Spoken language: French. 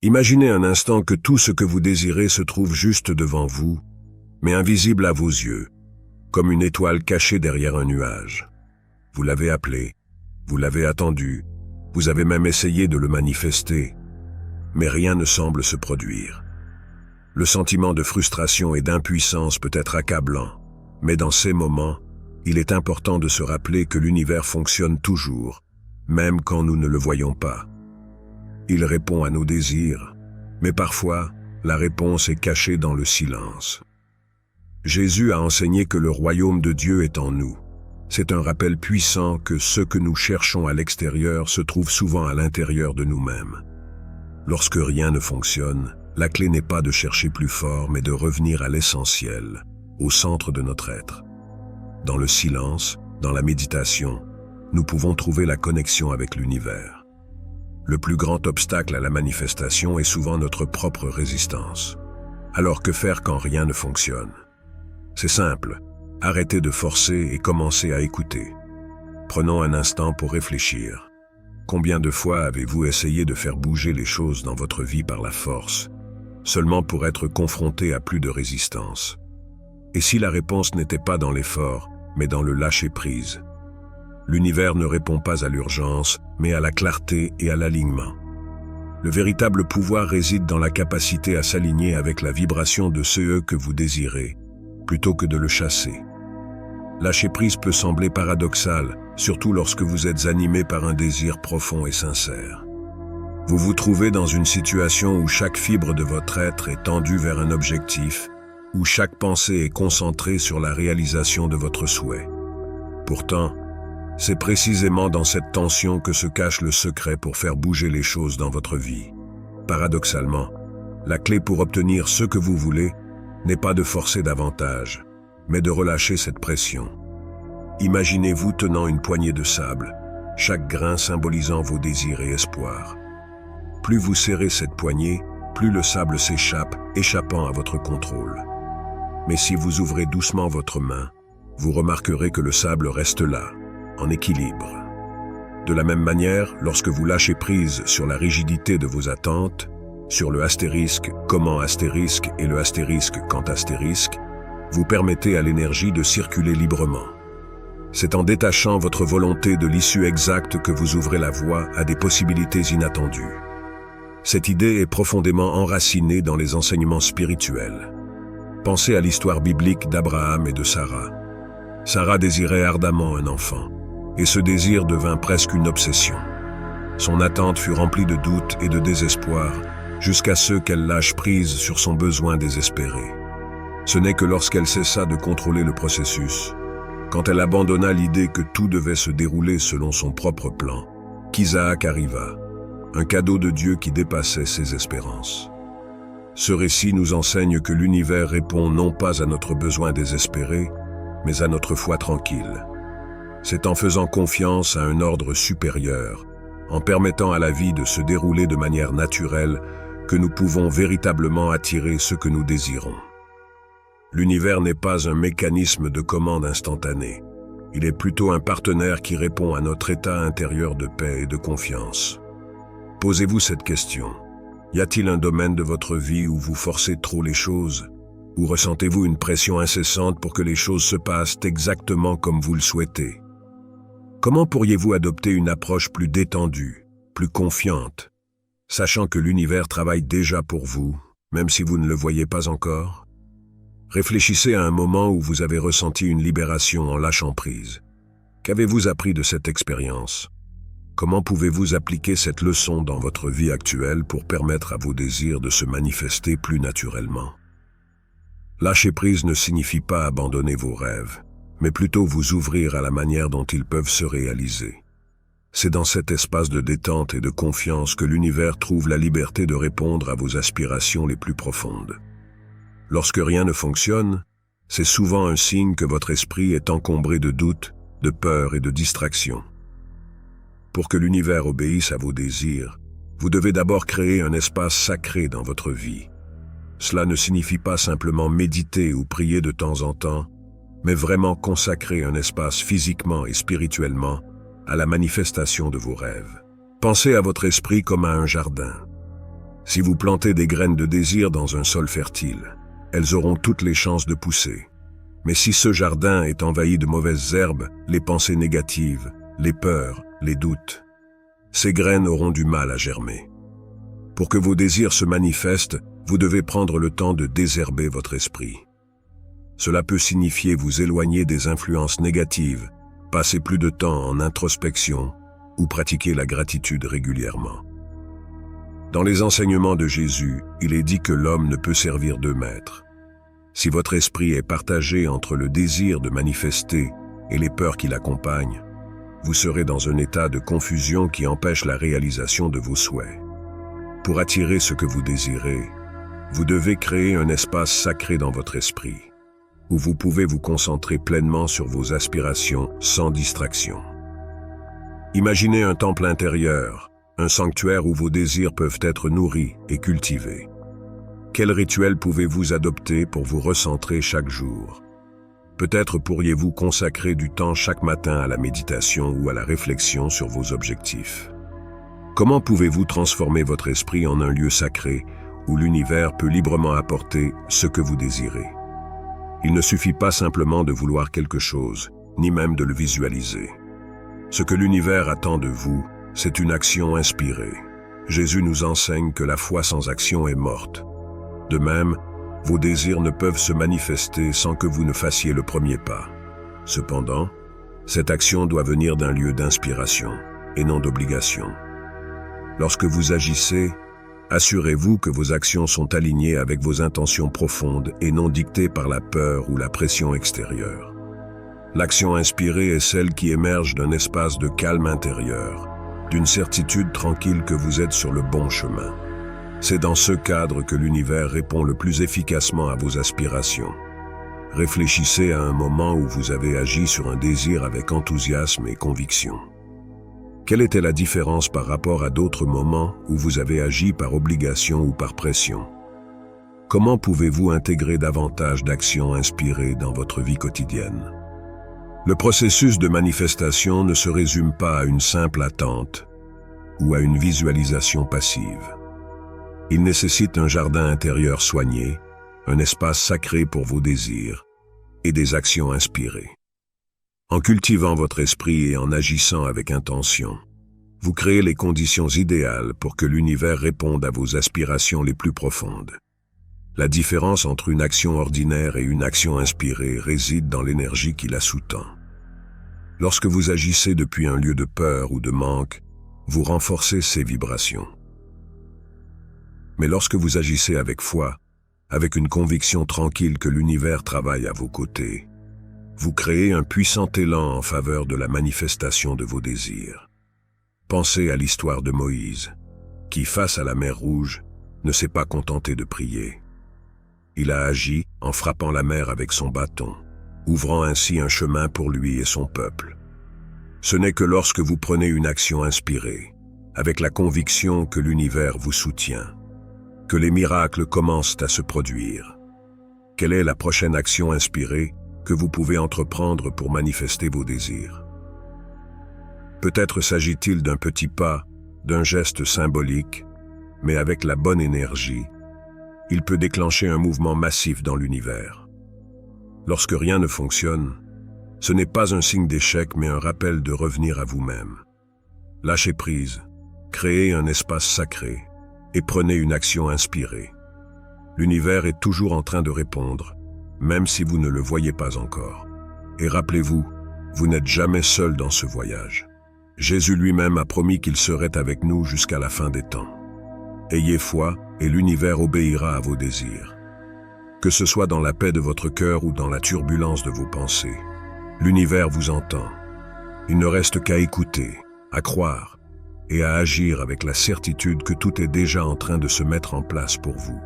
Imaginez un instant que tout ce que vous désirez se trouve juste devant vous, mais invisible à vos yeux, comme une étoile cachée derrière un nuage. Vous l'avez appelé, vous l'avez attendu, vous avez même essayé de le manifester, mais rien ne semble se produire. Le sentiment de frustration et d'impuissance peut être accablant, mais dans ces moments, il est important de se rappeler que l'univers fonctionne toujours, même quand nous ne le voyons pas. Il répond à nos désirs, mais parfois, la réponse est cachée dans le silence. Jésus a enseigné que le royaume de Dieu est en nous. C'est un rappel puissant que ce que nous cherchons à l'extérieur se trouve souvent à l'intérieur de nous-mêmes. Lorsque rien ne fonctionne, la clé n'est pas de chercher plus fort, mais de revenir à l'essentiel, au centre de notre être. Dans le silence, dans la méditation, nous pouvons trouver la connexion avec l'univers. Le plus grand obstacle à la manifestation est souvent notre propre résistance. Alors que faire quand rien ne fonctionne? C'est simple, arrêtez de forcer et commencez à écouter. Prenons un instant pour réfléchir. Combien de fois avez-vous essayé de faire bouger les choses dans votre vie par la force, seulement pour être confronté à plus de résistance? Et si la réponse n'était pas dans l'effort, mais dans le lâcher-prise? L'univers ne répond pas à l'urgence, mais à la clarté et à l'alignement. Le véritable pouvoir réside dans la capacité à s'aligner avec la vibration de ce que vous désirez, plutôt que de le chasser. Lâcher prise peut sembler paradoxal, surtout lorsque vous êtes animé par un désir profond et sincère. Vous vous trouvez dans une situation où chaque fibre de votre être est tendue vers un objectif, où chaque pensée est concentrée sur la réalisation de votre souhait. Pourtant, c'est précisément dans cette tension que se cache le secret pour faire bouger les choses dans votre vie. Paradoxalement, la clé pour obtenir ce que vous voulez n'est pas de forcer davantage, mais de relâcher cette pression. Imaginez-vous tenant une poignée de sable, chaque grain symbolisant vos désirs et espoirs. Plus vous serrez cette poignée, plus le sable s'échappe, échappant à votre contrôle. Mais si vous ouvrez doucement votre main, vous remarquerez que le sable reste là, en équilibre. De la même manière, lorsque vous lâchez prise sur la rigidité de vos attentes, sur le astérisque comment astérisque et le astérisque quand astérisque, vous permettez à l'énergie de circuler librement. C'est en détachant votre volonté de l'issue exacte que vous ouvrez la voie à des possibilités inattendues. Cette idée est profondément enracinée dans les enseignements spirituels. Pensez à l'histoire biblique d'Abraham et de Sarah. Sarah désirait ardemment un enfant, et ce désir devint presque une obsession. Son attente fut remplie de doutes et de désespoir, jusqu'à ce qu'elle lâche prise sur son besoin désespéré. Ce n'est que lorsqu'elle cessa de contrôler le processus, quand elle abandonna l'idée que tout devait se dérouler selon son propre plan, qu'Isaac arriva, un cadeau de Dieu qui dépassait ses espérances. Ce récit nous enseigne que l'univers répond non pas à notre besoin désespéré, mais à notre foi tranquille. C'est en faisant confiance à un ordre supérieur, en permettant à la vie de se dérouler de manière naturelle, que nous pouvons véritablement attirer ce que nous désirons. L'univers n'est pas un mécanisme de commande instantanée. Il est plutôt un partenaire qui répond à notre état intérieur de paix et de confiance. Posez-vous cette question. Y a-t-il un domaine de votre vie où vous forcez trop les choses? Ou ressentez-vous une pression incessante pour que les choses se passent exactement comme vous le souhaitez? Comment pourriez-vous adopter une approche plus détendue, plus confiante, sachant que l'univers travaille déjà pour vous, même si vous ne le voyez pas encore? Réfléchissez à un moment où vous avez ressenti une libération en lâchant prise. Qu'avez-vous appris de cette expérience? Comment pouvez-vous appliquer cette leçon dans votre vie actuelle pour permettre à vos désirs de se manifester plus naturellement? Lâcher prise ne signifie pas abandonner vos rêves, mais plutôt vous ouvrir à la manière dont ils peuvent se réaliser. C'est dans cet espace de détente et de confiance que l'univers trouve la liberté de répondre à vos aspirations les plus profondes. Lorsque rien ne fonctionne, c'est souvent un signe que votre esprit est encombré de doutes, de peurs et de distractions. Pour que l'univers obéisse à vos désirs, vous devez d'abord créer un espace sacré dans votre vie. Cela ne signifie pas simplement méditer ou prier de temps en temps, mais vraiment consacrer un espace physiquement et spirituellement à la manifestation de vos rêves. Pensez à votre esprit comme à un jardin. Si vous plantez des graines de désir dans un sol fertile, elles auront toutes les chances de pousser. Mais si ce jardin est envahi de mauvaises herbes, les pensées négatives, les peurs, les doutes, ces graines auront du mal à germer. Pour que vos désirs se manifestent, vous devez prendre le temps de désherber votre esprit. Cela peut signifier vous éloigner des influences négatives, passer plus de temps en introspection ou pratiquer la gratitude régulièrement. Dans les enseignements de Jésus, il est dit que l'homme ne peut servir deux maîtres. Si votre esprit est partagé entre le désir de manifester et les peurs qui l'accompagnent, vous serez dans un état de confusion qui empêche la réalisation de vos souhaits. Pour attirer ce que vous désirez, vous devez créer un espace sacré dans votre esprit, où vous pouvez vous concentrer pleinement sur vos aspirations sans distraction. Imaginez un temple intérieur, un sanctuaire où vos désirs peuvent être nourris et cultivés. Quel rituel pouvez-vous adopter pour vous recentrer chaque jour? Peut-être pourriez-vous consacrer du temps chaque matin à la méditation ou à la réflexion sur vos objectifs. Comment pouvez-vous transformer votre esprit en un lieu sacré où l'univers peut librement apporter ce que vous désirez? Il ne suffit pas simplement de vouloir quelque chose, ni même de le visualiser. Ce que l'univers attend de vous, c'est une action inspirée. Jésus nous enseigne que la foi sans action est morte. De même, vos désirs ne peuvent se manifester sans que vous ne fassiez le premier pas. Cependant, cette action doit venir d'un lieu d'inspiration et non d'obligation. Lorsque vous agissez, assurez-vous que vos actions sont alignées avec vos intentions profondes et non dictées par la peur ou la pression extérieure. L'action inspirée est celle qui émerge d'un espace de calme intérieur, d'une certitude tranquille que vous êtes sur le bon chemin. C'est dans ce cadre que l'univers répond le plus efficacement à vos aspirations. Réfléchissez à un moment où vous avez agi sur un désir avec enthousiasme et conviction. Quelle était la différence par rapport à d'autres moments où vous avez agi par obligation ou par pression? Comment pouvez-vous intégrer davantage d'actions inspirées dans votre vie quotidienne? Le processus de manifestation ne se résume pas à une simple attente ou à une visualisation passive. Il nécessite un jardin intérieur soigné, un espace sacré pour vos désirs et des actions inspirées. En cultivant votre esprit et en agissant avec intention, vous créez les conditions idéales pour que l'univers réponde à vos aspirations les plus profondes. La différence entre une action ordinaire et une action inspirée réside dans l'énergie qui la sous-tend. Lorsque vous agissez depuis un lieu de peur ou de manque, vous renforcez ces vibrations. Mais lorsque vous agissez avec foi, avec une conviction tranquille que l'univers travaille à vos côtés, vous créez un puissant élan en faveur de la manifestation de vos désirs. Pensez à l'histoire de Moïse, qui, face à la mer Rouge, ne s'est pas contenté de prier. Il a agi en frappant la mer avec son bâton, ouvrant ainsi un chemin pour lui et son peuple. Ce n'est que lorsque vous prenez une action inspirée, avec la conviction que l'univers vous soutient, que les miracles commencent à se produire. Quelle est la prochaine action inspirée que vous pouvez entreprendre pour manifester vos désirs? Peut-être s'agit-il d'un petit pas, d'un geste symbolique, mais avec la bonne énergie, il peut déclencher un mouvement massif dans l'univers. Lorsque rien ne fonctionne, ce n'est pas un signe d'échec mais un rappel de revenir à vous-même. Lâchez prise, créez un espace sacré et prenez une action inspirée. L'univers est toujours en train de répondre, même si vous ne le voyez pas encore. Et rappelez-vous, vous n'êtes jamais seul dans ce voyage. Jésus lui-même a promis qu'il serait avec nous jusqu'à la fin des temps. Ayez foi et l'univers obéira à vos désirs. Que ce soit dans la paix de votre cœur ou dans la turbulence de vos pensées, l'univers vous entend. Il ne reste qu'à écouter, à croire et à agir avec la certitude que tout est déjà en train de se mettre en place pour vous.